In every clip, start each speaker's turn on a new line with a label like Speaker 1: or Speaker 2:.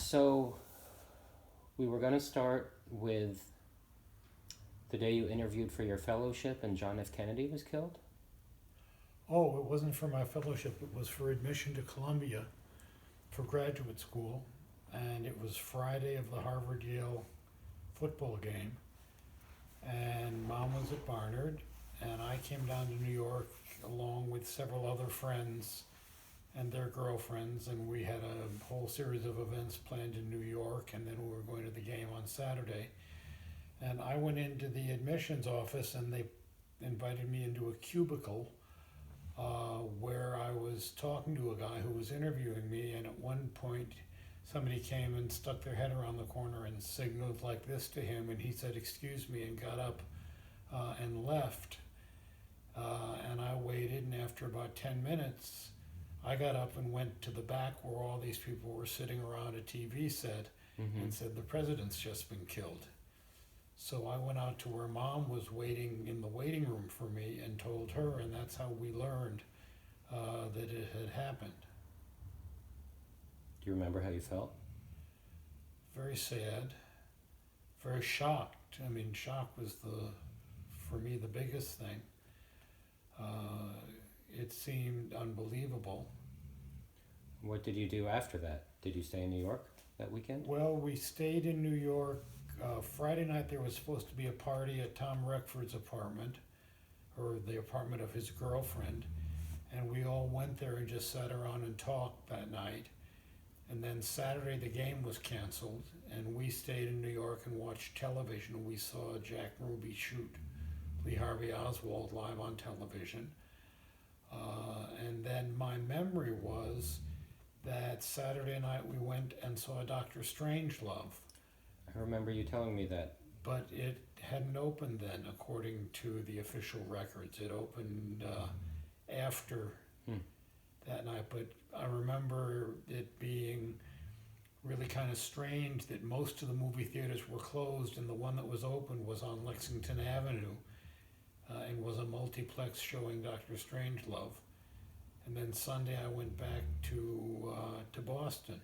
Speaker 1: So we were going to start with the day you interviewed for your fellowship and John F. Kennedy was killed?
Speaker 2: Oh, it wasn't for my fellowship, it was for admission to Columbia for graduate school. And it was Friday of the Harvard-Yale football game. And Mom was at Barnard, and I came down to New York along with several other friends and their girlfriends, and we had a whole series of events planned in New York, and then we were going to the game on Saturday. And I went into the admissions office, and they invited me into a cubicle where I was talking to a guy who was interviewing me, and at one point somebody came and stuck their head around the corner and signaled like this to him, and he said, "Excuse me," and got up and left. And I waited, and after about 10 minutes, I got up and went to the back where all these people were sitting around a TV set and said, "The president's just been killed." So I went out to where Mom was waiting in the waiting room for me and told her, and that's how we learned that it had happened.
Speaker 1: Do you remember how you felt?
Speaker 2: Very sad, very shocked. I mean, shock was for me, the biggest thing. It seemed unbelievable.
Speaker 1: What did you do after that? Did you stay in New York that weekend?
Speaker 2: Well, we stayed in New York. Friday night there was supposed to be a party at Tom Reckford's apartment, or the apartment of his girlfriend, and we all went there and just sat around and talked that night. And then Saturday the game was canceled, and we stayed in New York and watched television. We saw Jack Ruby shoot Lee Harvey Oswald live on television. And then my memory was that Saturday night we went and saw Dr. Strangelove.
Speaker 1: I remember you telling me that.
Speaker 2: But it hadn't opened then, according to the official records. It opened after that night. But I remember it being really kind of strange that most of the movie theaters were closed, and the one that was open was on Lexington Avenue and was a multiplex showing Dr. Strangelove. And then Sunday I went back to Boston.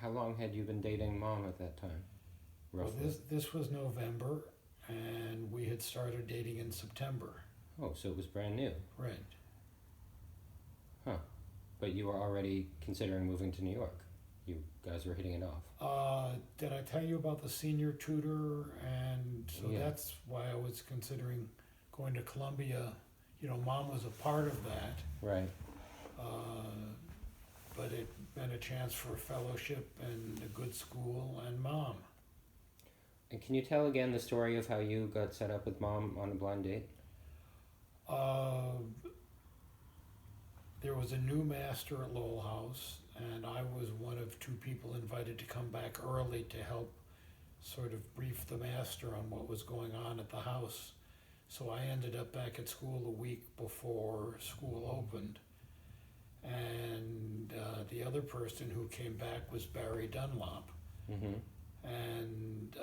Speaker 1: How long had you been dating Mom at that time? Roughly?
Speaker 2: Well, this was November, and we had started dating in September.
Speaker 1: Oh, so it was brand new.
Speaker 2: Right.
Speaker 1: Huh. But you were already considering moving to New York. You guys were hitting it off.
Speaker 2: Did I tell you about the senior tutor? And so
Speaker 1: Yeah.
Speaker 2: That's why I was considering going to Columbia. You know, Mom was a part of that.
Speaker 1: Right.
Speaker 2: But it meant a chance for a fellowship and a good school and Mom.
Speaker 1: And can you tell again the story of how you got set up with Mom on a blind date?
Speaker 2: There was a new master at Lowell House, and I was one of two people invited to come back early to help sort of brief the master on what was going on at the house. So I ended up back at school a week before school opened. And the other person who came back was Barry Dunlop. And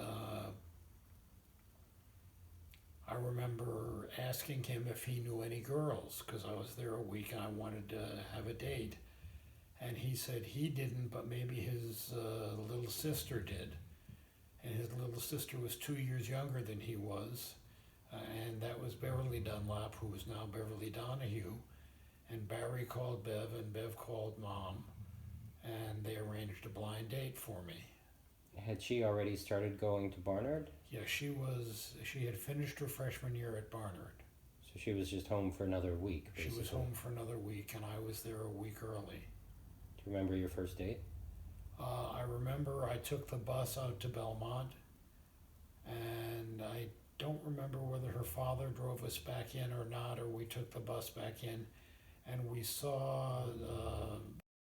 Speaker 2: I remember asking him if he knew any girls, because I was there a week and I wanted to have a date. And he said he didn't, but maybe his little sister did. And his little sister was 2 years younger than he was. And that was Beverly Dunlop, who is now Beverly Donahue. And Barry called Bev, and Bev called Mom, and they arranged a blind date for me.
Speaker 1: Had she already started going to Barnard?
Speaker 2: Yeah, she had finished her freshman year at Barnard.
Speaker 1: So she was just home for another week, basically.
Speaker 2: She was home for another week, and I was there a week early.
Speaker 1: Do you remember your first date?
Speaker 2: I remember I took the bus out to Belmont, and I don't remember whether her father drove us back in or not, or we took the bus back in. And we saw